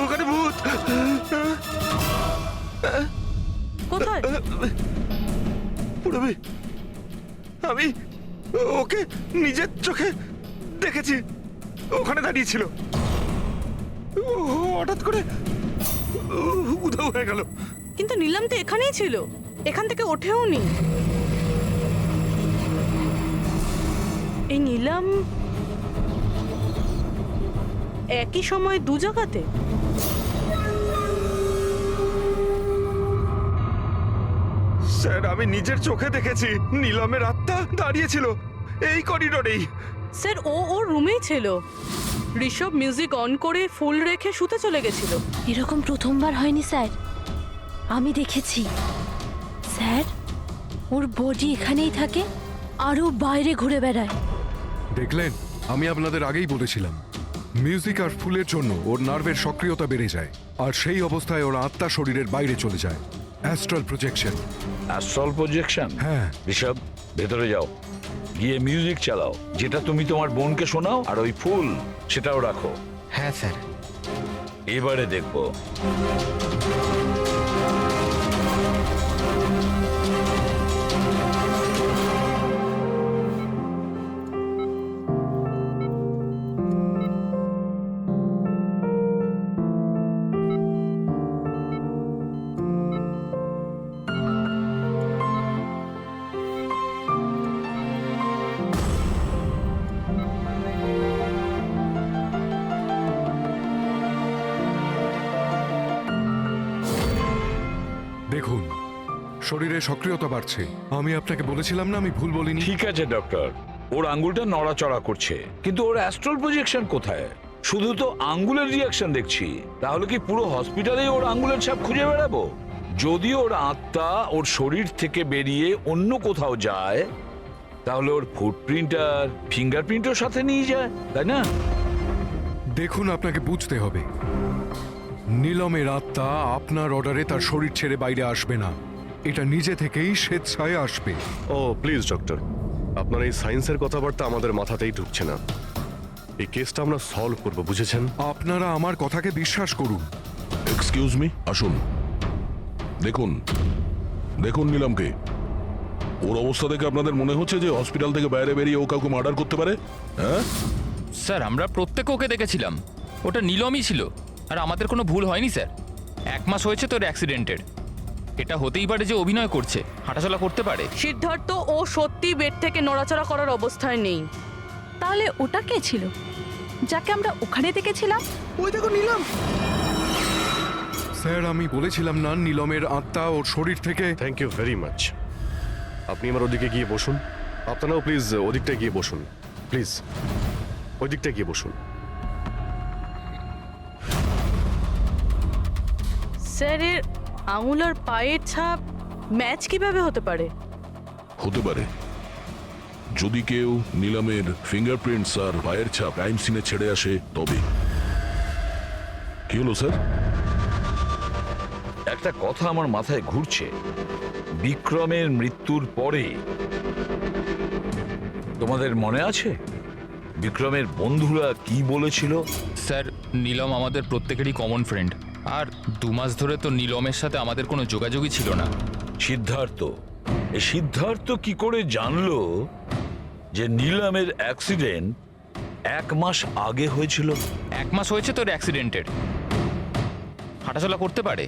ওখানে ভূত। কোথায়? পুরবি, আমি ওকে নিজের চোখে দেখেছি, ওখানে দাঁড়িয়ে ছিল। হঠাৎ করে উধাও হয়ে গেল। কিন্তু নীলম তো এখানেই ছিল, এখান থেকে ওঠেও নি। এই নীলম একই সময় দু জায়গাতে? স্যার, আমি নিজের চোখে দেখেছি নীলমের আত্মা দাঁড়িয়েছিল এই করিডোরেই। স্যার, ও ওর রুমেই ছিল। ঋষভ মিউজিক অন করে ফুল রেখে শুতে চলে গেছিল। এরকম প্রথমবার হয়নি স্যার, আমি দেখেছি। স্যার স্যার ওর বডি এখানেই থাকে আর ও বাইরে ঘুরে বেড়ায়। দেখলেন, আমি আপনাদের আগেই বলেছিলাম মিউজিক আর ফুলের জন্য ওর নার্ভের সক্রিয়তা বেড়ে যায়, আর সেই অবস্থায় ওর আত্মা শরীরের বাইরে চলে যায়। Astral projection. Astral projection? হ্যাঁ। ঋষভ, ভেতরে যাও, গিয়ে মিউজিক চালাও, যেটা তুমি তোমার বোনকে শোনাও, আর ওই ফুল সেটাও রাখো। হ্যাঁ স্যার। এবারে দেখবো। দেখুন, শরীরে সক্রিয়তা বাড়ছে। আমি আপনাকে বলেছিলাম না আমি ভুল বলিনি? ঠিক আছে ডক্টর, ওর আঙ্গুলটা নড়াচড়া করছে, কিন্তু ওর অ্যাস্ট্রাল প্রজেকশন কোথায়? শুধু তো আঙ্গুলের রিয়াকশন দেখছি। তাহলে কি পুরো হসপিটালে ওর আঙ্গুলের ছাপ খুঁজে বেড়াবো? যদি ওর আত্মা ওর শরীর থেকে বেরিয়ে অন্য কোথাও যায়, তাহলে ওর ফুটপ্রিন্ট আর ফিঙ্গারপ্রিন্টও সাথে নিয়ে যায়, তাই না? দেখুন, আপনাকে বুঝতে হবে, নীলমের আত্মা আপনার অর্ডারে তার শরীর ছেড়ে বাইরে আসবে না। এটা নিজে থেকেই স্বেচ্ছায় আসবে। ও প্লিজ ডক্টর, আপনার এই সায়েন্সের কথাবার্তা আমাদের মাথাতেই ঢুকছে না। এই কেসটা আমরা সলভ করব, বুঝেছেন? আপনারা আমার কথাকে বিশ্বাস করুন। এক্সকিউজ মি, আসুন। দেখুন দেখুন নীলমকে। ওর অবস্থা দেখে আপনাদের মনে হচ্ছে যে হসপিটাল থেকে বাইরে বেরিয়ে ও কাউকে মার্ডার করতে পারে? হ্যাঁ স্যার, আমরা প্রত্যেকে ওকে দেখেছিলাম। ওটা নীলমই ছিল, আর আমাদের কোনো ভুল হয়নি স্যার। 1 মাস হয়েছে তোর অ্যাক্সিডেন্টের। এটা হতেই পারে যে অভিনয় করছে, হাঁটাচলা করতে পারে। সিদ্ধার্থ ও সত্যি বেড থেকে নড়াচড়া করার অবস্থায় নেই। তাহলে ওটা কে ছিল যাকে আমরা ওখানে দেখেছিলাম? ওই দেখো নিলাম। স্যার, আমি বলেছিলাম না নীলমের আত্মা ওর শরীর থেকে। Thank you very much. আপনি আমার ওদিকে গিয়ে বসুন। আপনারাও প্লিজ ওদিকটা গিয়ে বসুন, প্লিজ ওদিকটা গিয়ে বসুন। স্যার, এর আঙুল আর পায়ের ছাপ ম্যাচ কিভাবে হতে পারে? হতে পারে যদি কেউ নীলমের ফিঙ্গারপ্রিন্টস আর পায়ের ছাপ ক্রাইম সিনে ছেড়ে আসে তবে। কি হলো স্যার? একটা কথা আমার মাথায় ঘুরছে। বিক্রমের মৃত্যুর পরে তোমাদের মনে আছে বিক্রমের বন্ধুরা কি বলেছিল? স্যার, নীলম আমাদের প্রত্যেকেরই কমন ফ্রেন্ড, আর 2 মাস ধরে তো নীলমের সাথে আমাদের কোনো যোগাযোগই ছিল না। সিদ্ধার্থ কি করে জানলো যে নীলমের অ্যাক্সিডেন্ট 1 মাস আগে হয়েছিল? 1 মাস হয়েছে তোর অ্যাক্সিডেন্টের। হাঁটাচলা করতে পারে,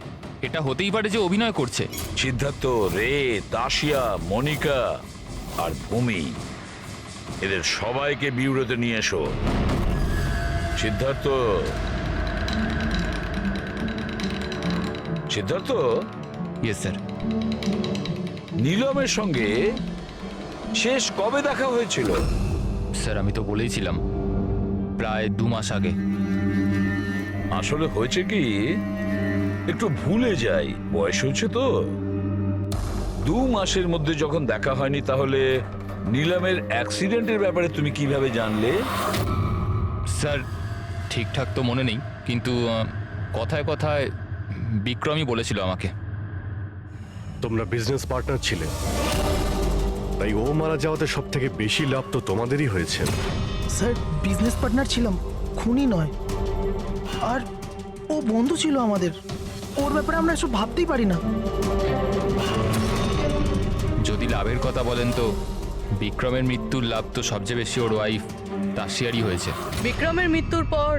এটা হতেই পারে যে অভিনয় করছে। সিদ্ধার্থ, রে, তাশিয়া, মনিকা আর ভূমি, এদের সবাইকে বিউরোতে নিয়ে এসো। Siddharth, yes sir. নীলমের সঙ্গে শেষ কবে দেখা হয়েছিল? স্যার, আমি তো বলেইছিলাম, প্রায় 2 মাস আগে। আসলে হয়েছে কি, একটু ভুলে যাই, বয়স হচ্ছে তো। 2 মাসের মধ্যে যখন দেখা হয়নি, তাহলে নীলমের অ্যাক্সিডেন্টের ব্যাপারে তুমি কিভাবে জানলে? স্যার, ঠিকঠাক তো মনে নেই, কিন্তু কথায় কথায় বিক্রমই বলেছিল আমাকে। তোমরা বিজনেস পার্টনার ছিলে, তাই ও মারা যাওয়াতে সব থেকে বেশি লাভ তো তোমাদেরই হয়েছে। স্যার, বিজনেস পার্টনার ছিলাম, খুনি নয়। আর ও বন্ধু ছিল আমাদের। ওর ব্যাপারে আমরা এসব ভাবতেই পারি না। যদি লাভের কথা বলেন তো বিক্রমের মৃত্যুর লাভ তো সবচেয়ে বেশি ওর ওয়াইফ তাশিয়ারই হয়েছে। বিক্রমের মৃত্যুর পর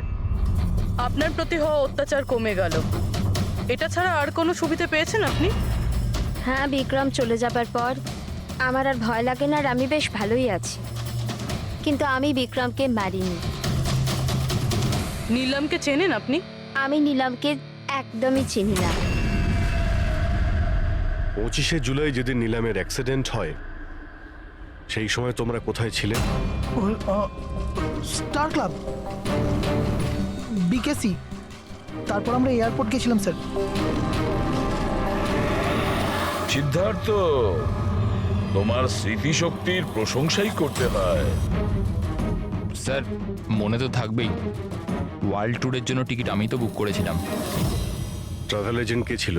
আপনার প্রতি হওয়া অত্যাচার কমে গেল। এটা ছাড়া আর কোনো সুবিধা পেয়েছেন আপনি? হ্যাঁ, বিক্রম চলে যাবার পর আমার আর ভয় লাগে না, আর আমি বেশ ভালোই আছি। কিন্তু আমি বিক্রমকে মারিনি। নীলমকে চেনেন আপনি? আমি নীলমকে একদমই চিনি না। 25শে জুলাই যেদিন নীলমের অ্যাক্সিডেন্ট হয়, সেই সময় তোমরা কোথায় ছিলে? স্টার ক্লাব, বিকেসি, তারপর আমরা এয়ারপোর্ট গেছিলাম স্যার। সিদ্ধার্থ, তোমার স্মৃতিশক্তির প্রশংসাই করতে হয়। স্যার মনে তো থাকবেই, ওয়ার্ল্ড ট্যুরের জন্য টিকিট আমি তো বুক করেছিলাম। ট্রাভেল এজেন্ট কে ছিল?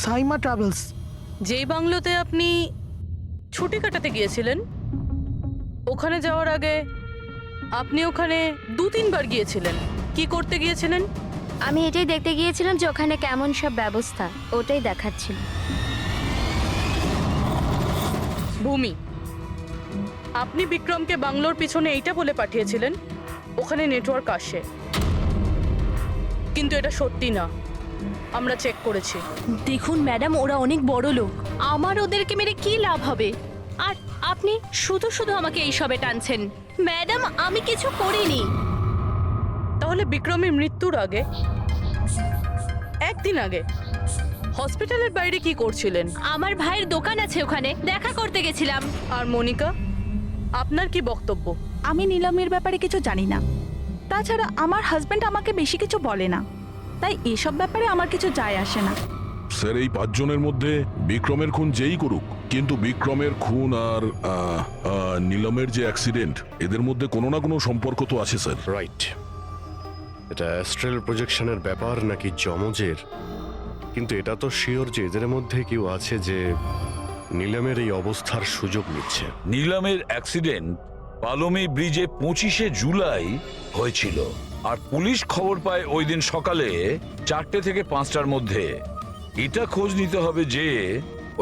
সাইমা ট্রাভেলস। যেই বাংলোতে আপনি ছুটি কাটাতে গিয়েছিলেন, ওখানে যাওয়ার আগে আপনি ওখানে 2-3 বার গিয়েছিলেন। কি করতে গিয়েছিলেন? আমি এটাই দেখতে গিয়েছিলাম যে ওখানে কেমন সব ব্যবস্থা, ওটাই দেখাচ্ছিল। ভূমি, আপনি বিক্রমকে বাংলোর পিছনে এইটা বলে পাঠিয়েছিলেন ওখানে নেটওয়ার্ক আসে, কিন্তু এটা সত্যি না, আমরা চেক করেছি। দেখুন ম্যাডাম, ওরা অনেক বড় লোক, আমার ওদেরকে মেরে কি লাভ হবে? আর আপনি শুধু শুধু আমাকে এইসবে টানছেন। ম্যাডাম, আমি কিছু করিনি। তাহলে বিক্রমের মৃত্যুর আগে, একদিন আগে হসপিটালের বাইরে কি করছিলেন? আমার ভাইয়ের দোকান আছে, ওখানে দেখা করতে গেছিলাম। আর মনিকা, আপনার কি বক্তব্য? আমি নিলামের ব্যাপারে কিছু জানি না, তাছাড়া আমার হাজবেন্ড আমাকে বেশি কিছু বলে না, তাই এসব ব্যাপারে আমার কিছু যায় আসে না। স্যার এই 5 জনের মধ্যে বিক্রমের খুন যেই করুক, কিন্তু বিক্রমের খুন আর নিলমের যে অ্যাক্সিডেন্ট, এদের মধ্যে কোনো না কোনো সম্পর্ক তো আছে স্যার। রাইট। এটা অ্যাস্ট্রাল প্রজেকশনের ব্যাপার নাকি যমজের, কিন্তু এটা তো শিওর যে এদের মধ্যে কেউ আছে যে নিলামের এই অবস্থার সুযোগ নিচ্ছে। নিলামের অ্যাক্সিডেন্ট পালোমি ব্রিজে 25শে জুলাই হয়েছিল, আর পুলিশ খবর পায় ওই দিন সকালে 4টে থেকে 5টার মধ্যে। এটা খোঁজ নিতে হবে যে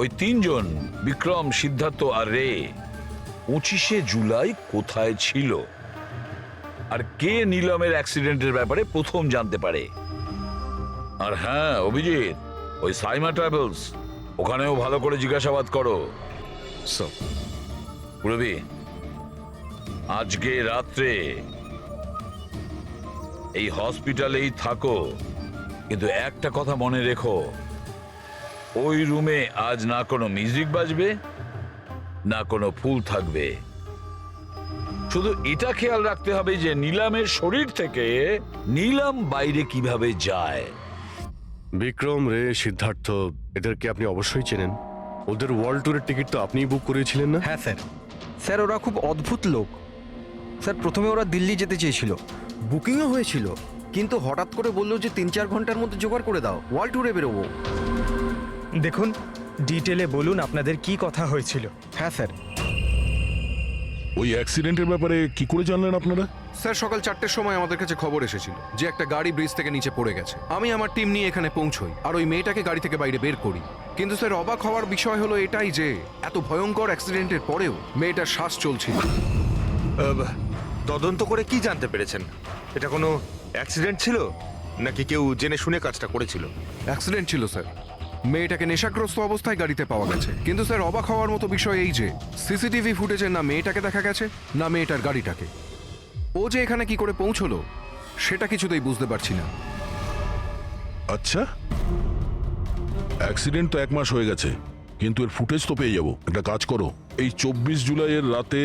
ওই 3 জন, বিক্রম, সিদ্ধার্থ আর রে, 25শে জুলাই কোথায় ছিল, আর কে নিলামের অ্যাক্সিডেন্টের ব্যাপারে প্রথম জানতে পারে। আর হ্যাঁ অভিজিৎ, ওই সাইমা ট্রাভেলস, ওখানেও ভালো করে জিজ্ঞাসাবাদ করো। পুরবি, আজকে রাত্রে এই হসপিটালেই থাকো, কিন্তু একটা কথা মনে রেখো, ওই রুমে আজ না কোনো মিউজিক বাজবে, না কোনো ফুল থাকবে। শুধু এটা খেয়াল রাখতে হবে যে নিলামের শরীর থেকে নিলাম বাইরে কিভাবে যায়। বিক্রম, রে, সিদ্ধার্থ, এদেরকে আপনি অবশ্যই চেনেন। ওদের ওয়ার্ল্ড ট্যুরের টিকিট তো আপনিই বুক করিয়েছিলেন না? হ্যাঁ স্যার। স্যার ওরা খুব অদ্ভুত লোক। স্যার প্রথমে ওরা দিল্লি যেতে চেয়েছিল, বুকিংও হয়েছিল, কিন্তু হঠাৎ করে বললো যে 3-4 ঘন্টার মধ্যে জোগাড় করে দাও, ওয়ার্ল্ড ট্যুরে বেরোবো। দেখুন, ডিটেলে বলুন আপনাদের কি কথা হয়েছিল। হ্যাঁ স্যার। ওই অ্যাক্সিডেন্টের ব্যাপারে কি করে জানলেন আপনারা? স্যার সকাল 4টের সময় আমাদের কাছে খবর এসেছিল যে একটা গাড়ি ব্রিজ থেকে নিচে পড়ে গেছে। আমি আমার টিম নিয়ে এখানে পৌঁছই আর ওই মেয়েটাকে গাড়ি থেকে বাইরে বের করি। কিন্তু স্যার অবাক হওয়ার বিষয় হলো এটাই যে এত ভয়ঙ্কর অ্যাক্সিডেন্টের পরেও মেয়েটার শ্বাস চলছিল। তদন্ত করে কি জানতে পেরেছেন? এটা কোনো অ্যাক্সিডেন্ট ছিল নাকি কেউ জেনে শুনে কাজটা করেছিল? অ্যাক্সিডেন্ট ছিল স্যার। মেয়েটাকে নেশাগ্রস্ত অবস্থায় গাড়িতে পাওয়া গেছে। কিন্তু স্যার অবাক হওয়ার মতো বিষয় এই যে সিসিটিভি ফুটেজে না মেয়েটাকে দেখা গেছে না মেয়েটার গাড়িটাকে। ও যে এখানে কি করে পৌঁছলো সেটা কিছুতেই বুঝতে পারছি না। আচ্ছা, অ্যাক্সিডেন্ট তো 1 মাস হয়ে গেছে, কিন্তু এর ফুটেজ তো পেয়ে যাবো। একটা কাজ করো, এই 24 জুলাইয়ের রাতে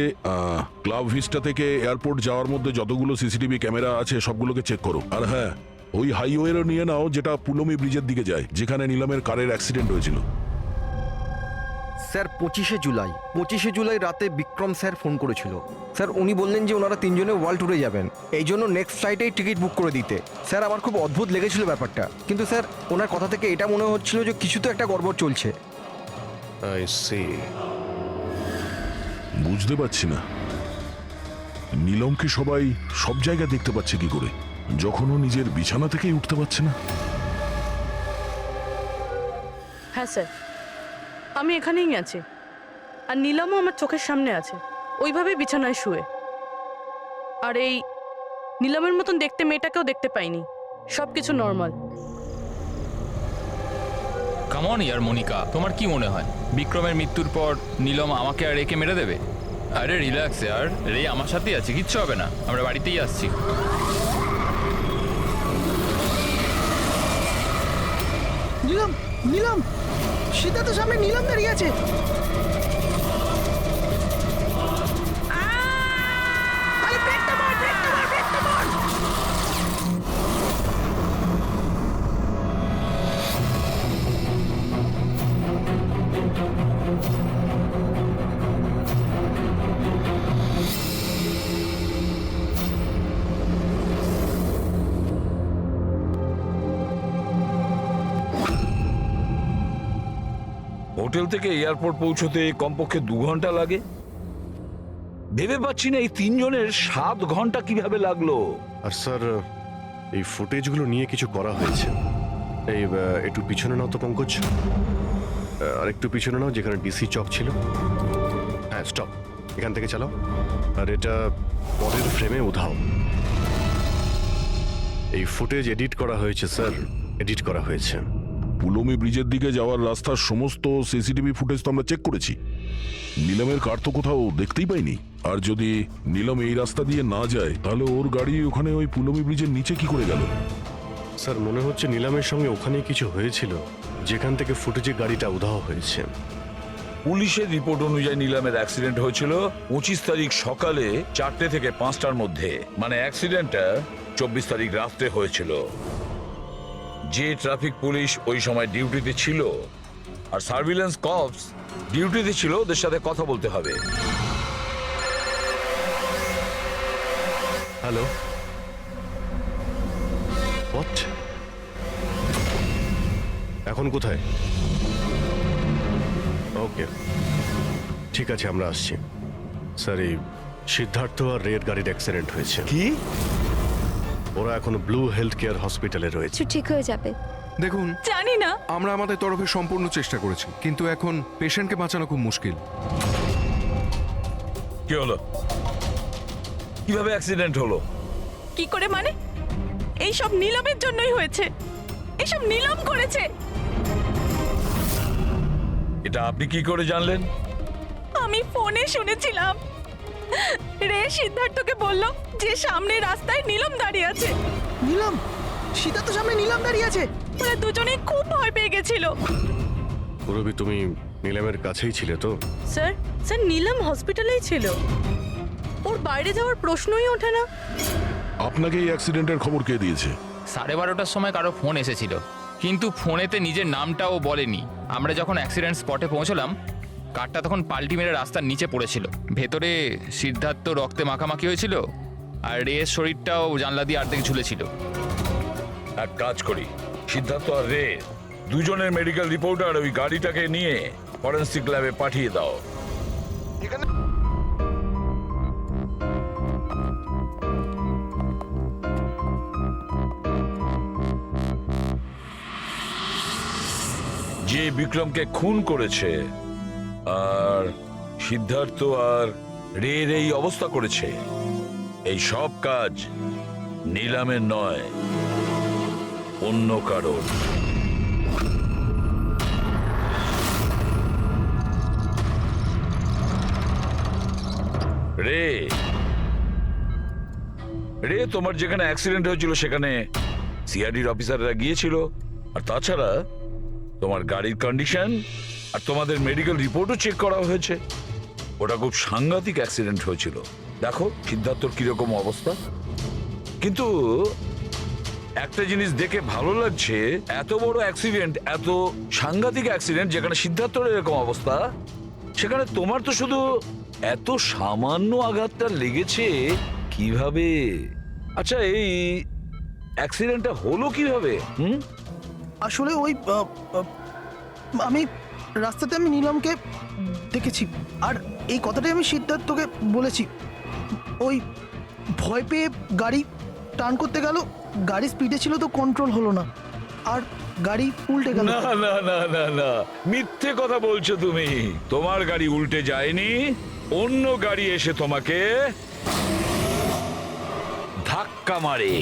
ক্লাব ভিস্টা থেকে এয়ারপোর্ট যাওয়ার মধ্যে যতগুলো সিসিটিভি ক্যামেরা আছে সবগুলোকে চেক করো। আর হ্যাঁ, ওই হাইওয়েরও নিয়ে নাও যেটা পুলমি ব্রিজের দিকে যায়, যেখানে নিলামের কারের অ্যাক্সিডেন্ট হয়েছিল। স্যার 25শে জুলাই রাতে বিক্রম স্যার ফোন করেছিল। স্যার উনি বললেন যে ওনারা 3 জনে ওয়ার্ল্ড ট্যুরে যাবেন, এই জন্য নেক্সট ফ্লাইটেই টিকিট বুক করে দিতে। স্যার আমার খুব অদ্ভুত লেগেছিল ব্যাপারটা, কিন্তু স্যার ওনার কথা থেকে এটা মনে হচ্ছিল যে কিছু তো একটা গড়বড় চলছে। I see. বুঝতে পারছি না নিলমকে সবাই সব জায়গায় দেখতে পাচ্ছে কি করে, যখন ও নিজের বিছানা থেকেই উঠতে পারছে না। হ্যাঁ স্যার, আমি এখানেই আছি, আর নীলামও আমার চোখের সামনে আছে, ওইভাবে বিছানায় শুয়ে। আর এই নীলামের মতন দেখতে মেয়েটাকেও দেখতে পাইনি, সব কিছু নর্মাল। কাম অন ইয়ার মনিকা, তোমার কি মনে হয় বিক্রমের মৃত্যুর পর নীলম আমাকে আর রেকে মেরে দেবে? আরে রিল্যাক্স ইয়ার, রে আমার সাথেই আছে, কিচ্ছু হবে না, আমরা বাড়িতেই আসছি। নীলম, নীলম, সিদ্ধার্থ সামনে নীলম দাঁড়িয়ে আছে। হোটেল থেকে এয়ারপোর্ট পৌঁছতে কমপক্ষে 2 ঘন্টা লাগে। ভেবে পাচ্ছি না এই 3 জনের 7 ঘন্টা কিভাবে লাগলো। আর স্যার এই ফুটেজগুলো নিয়ে কিছু করা হয়েছে। এই একটু পিছনে নাও তো পঙ্কজ, আর একটু পিছনে নাও যেখানে ডিসি চক ছিল। হ্যাঁ স্টপ, এখান থেকে চালাও। আর এটা পরের ফ্রেমে উধাও। এই ফুটেজ এডিট করা হয়েছে স্যার, এডিট করা হয়েছে। পুলমি ব্রিজের দিকে যাওয়ার রাস্তার সমস্ত সিসিটিভি ফুটেজ তো আমরা চেক করেছি। নিলামের কার তো কোথাও দেখতেই পাইনি। আর যদি নিলাম এই রাস্তা দিয়ে না যায় তাহলে ওর গাড়ি ওখানে ওই পুলমি ব্রিজের নিচে কি করে গেল? স্যার মনে হচ্ছে নিলামের সঙ্গে ওখানে কিছু হয়েছিল, যেখান থেকে ফুটেজে গাড়িটা উধাও হয়েছে। পুলিশের রিপোর্ট অনুযায়ী নিলামের অ্যাক্সিডেন্ট হয়েছিল 25 তারিখ সকালে 4টে থেকে 5টার মধ্যে। মানে অ্যাক্সিডেন্টটা 24 তারিখ রাত্রে হয়েছিল। যে ট্রাফিক পুলিশ ওই সময় ডিউটিতে ছিল আর সার্ভিলেন্স কপস ডিউটিতে ছিল, ওদের সাথে কথা বলতে হবে। Hello, what? এখন কোথায়? ওকে, ঠিক আছে, আমরা আসছি। স্যার এই সিদ্ধার্থ আর রেড গাড়ির অ্যাক্সিডেন্ট হয়েছে। কি? ওরা এখন ব্লু হেলথ কেয়ার হসপিটালে রয়েছে। কিছু ঠিক হয়ে যাবে। দেখুন, জানি না। আমরা আমাদের তরফে সম্পূর্ণ চেষ্টা করেছি, কিন্তু এখন পেশেন্টকে বাঁচানো খুব মুশকিল। কি হলো? কিভাবে অ্যাক্সিডেন্ট হলো? কি করে মানে? এই সব নিলামের জন্যই হয়েছে। এইসব নিলাম করেছে। এটা আপনি কি করে জানলেন? আমি ফোনে শুনেছিলাম। রে সিদ্ধার্থকে বলল যে সামনে রাস্তায় নিলাম দাঁড়িয়ে আছে। নিলাম? সিদ্ধার্থ সামনে নিলাম দাঁড়িয়ে আছে? ওরা দুজনেই খুব ভয় পেয়ে গেছিল। পুরবি, তুমি নিলামের কাছেই ছিলে তো? স্যার, স্যার নিলাম হসপিটালেই ছিল। ওর বাইরে যাওয়ার প্রশ্নই ওঠে না। আপনাকে এই অ্যাক্সিডেন্টের খবর কে দিয়েছে? 12:30টার সময় কারো ফোন এসেছিল, কিন্তু ফোনেতে নিজের নামটাও বলেনি। আমরা যখন অ্যাক্সিডেন্ট স্পটে পৌঁছলাম, কারটা তখন পাল্টি মেরে রাস্তার নিচে পড়েছিল। ভেতরে সিদ্ধার্থ রক্তে মাখামাখি হয়েছিল, আর রের শরীরটাও জানলা দিয়ে অর্ধেক ঝুলেছিল। এক কাজ করি, সিদ্ধার্থ আর রে দুজনের মেডিকেল রিপোর্ট আর ওই গাড়িটাকে নিয়ে ফরেন্সিক ল্যাবে পাঠিয়ে দাও। যে বিক্রমকে খুন করেছে আর সিদ্ধার্থ আর রের এই অবস্থা করেছে, এই সব কাজ নিলামের নয়, অন্য কারণ। রে রে তোমার যেখানে অ্যাক্সিডেন্ট হয়েছিল সেখানে সিআইডির অফিসাররা গিয়েছিল। আর তাছাড়া তোমার গাড়ির কন্ডিশন আর তোমাদের মেডিকেল রিপোর্টও চেক করা হয়েছে। ওটা খুব সাংঘাতিক অ্যাক্সিডেন্ট হয়েছিল। দেখো সিদ্ধার্থর কিরকম অবস্থা। কিন্তু একটা জিনিস দেখে ভালো লাগছে, এত বড় অ্যাক্সিডেন্ট, এত সাংঘাতিক অ্যাক্সিডেন্ট যেখানে সিদ্ধার্থর এরকম অবস্থা, সেখানে তোমার তো শুধু এত সামান্য আঘাতটা লেগেছে কিভাবে? আচ্ছা, এই অ্যাক্সিডেন্টটা হলো কিভাবে? আসলে ওই আমি রাস্তাতে আমি নিলামকে দেখেছি, আর এই কথাটাই আমি সিদ্ধার্থকে বলেছি। ওই ভয় পেয়ে গাড়ি টার্ন করতে গেল, গাড়ি স্পিডে ছিল তো কন্ট্রোল হলো না, আর গাড়ি উল্টে গেল। না না না না না, মিথ্যে কথা বলছো তুমি। তোমার গাড়ি উল্টে যায়নি, অন্য গাড়ি এসে তোমাকে ধাক্কা মারে।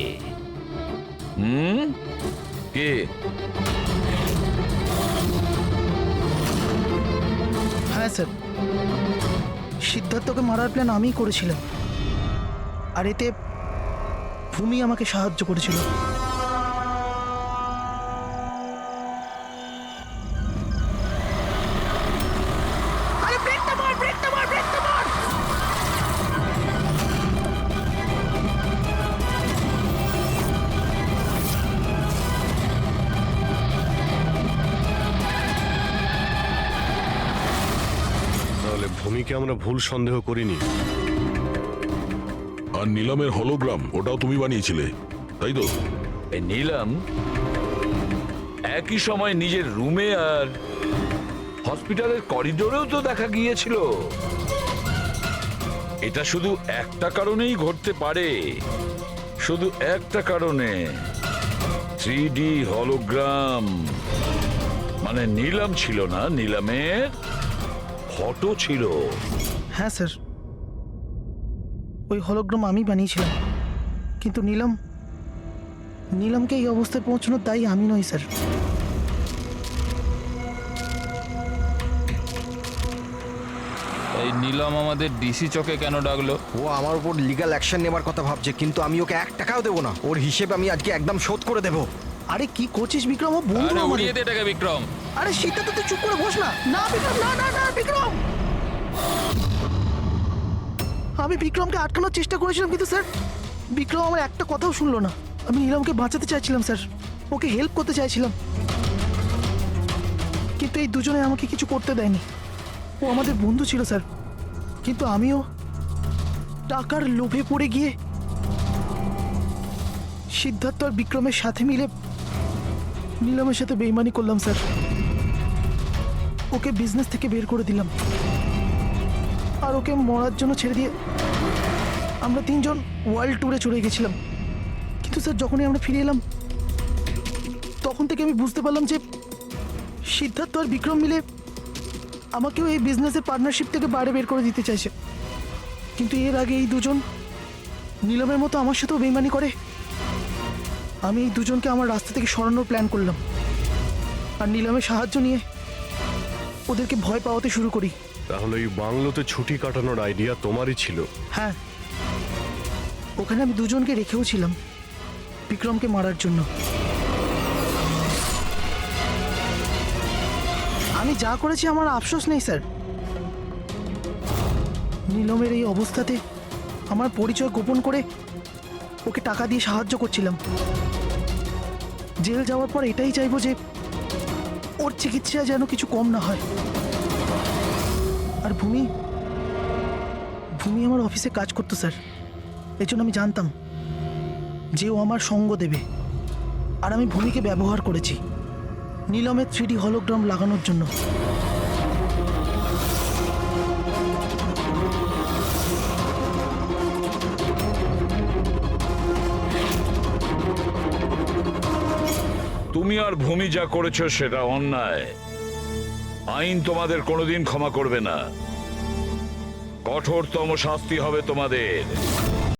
কে? হ্যাঁ স্যার, সিদ্ধার্থকে মারার প্ল্যান আমিই করেছিলাম, আর এতে ভূমি আমাকে সাহায্য করেছিল। আরে ব্রেকটা মার, ব্রেকটা মার, ব্রেকটা মার! তাহলে ভূমিকে আমরা ভুল সন্দেহ করিনি। আর নিলামের হলোগ্রাম ওটাও তুমি বানিয়েছিলে, তাই তো? এই নিলাম একই সময় নিজের রুমে আর হসপিটালের করিডোরেও তো দেখা গিয়েছিল। এটা শুধু একটা কারণেই ঘটতে পারে, শুধু একটা কারণে। 3D হলোগ্রাম, মানে নিলাম ছিল না, নিলামের ফটো ছিল। হ্যাঁ স্যার, ওই হলোগ্রাম আমি বানিয়েছিলাম, কিন্তু নীলামকে এই অবস্থায় পৌঁছানোর দায়ী আমি নই স্যার। এই নিলম আমাদের ডিসি চকে কেন ডাকলো? ও আমার উপর লিগ্যাল অ্যাকশন নেবার কথা ভাবছে, কিন্তু আমি ওকে 1 টাকাও দেবো না। ওর হিসেব আমি আজকে একদম শোধ করে দেবো। আরে কি করছিস বিক্রম? ও বন্ধু আরে আমাদের। উড়িয়ে দে এটাকে বিক্রম। আরে সেটা তো তুই চুপ করে বস না। না বিক্রম, না না না বিক্রম। আমি বিক্রমকে আটকানোর চেষ্টা করেছিলাম, কিন্তু স্যার বিক্রম আমার একটা কথাও শুনলো না। আমি নীলমকে বাঁচাতে চাইছিলাম স্যার, ওকে হেল্প করতে চাইছিলাম, কিন্তু এই দুজনে আমাকে কিছু করতে দেয়নি। ও আমাদের বন্ধু ছিল স্যার, কিন্তু আমিও টাকার লোভে পড়ে গিয়ে সিদ্ধার্থ আর বিক্রমের সাথে মিলে নীলমের সাথে বেইমানি করলাম স্যার। ওকে বিজনেস থেকে বের করে দিলাম, আর ওকে মরার জন্য ছেড়ে দিয়ে আমরা 3 জন ওয়ার্ল্ড ট্যুরে চলে গেছিলাম। কিন্তু স্যার যখনই আমরা ফিরে এলাম, তখন থেকে আমি বুঝতে পারলাম যে সিদ্ধার্থ আর বিক্রম মিলে আমাকেও এই বিজনেসের পার্টনারশিপ থেকে বাইরে বের করে দিতে চাইছে। কিন্তু এর আগে এই দুজন নীলমের মতো আমার সাথেও বেইমানি করে। আমি এই দুজনকে আমার রাস্তা থেকে সরানোর প্ল্যান করলাম, আর নীলমের সাহায্য নিয়ে ওদেরকে ভয় পাওয়াতে শুরু করি। তাহলে এই বাংলোতে ছুটি কাটানোর আইডিয়া তোমারই ছিল? হ্যাঁ, ওখানে আমি দুজনকে রেখেও ছিলাম বিক্রমকে মারার জন্য। আমি যা করেছি আমার আফসোস নেই স্যার। নীলমের এই অবস্থাতে আমার পরিচয় গোপন করে ওকে টাকা দিয়ে সাহায্য করছিলাম। জেল যাওয়ার পর এটাই চাইবো যে ওর চিকিৎসায় যেন কিছু কম না হয়। আর ভূমি আমার অফিসে কাজ করতো স্যার, এই জন্য আমি জানতাম যে ও আমার সঙ্গ দেবে। আর আমি ভূমিকে ব্যবহার করেছি নীলমের 3D হলোগ্রাম লাগানোর জন্য। তুমি আর ভূমি যা করেছো সেটা অন্যায়। আইন তোমাদের কোনোদিন ক্ষমা করবে না, কঠোরতম শাস্তি হবে তোমাদের।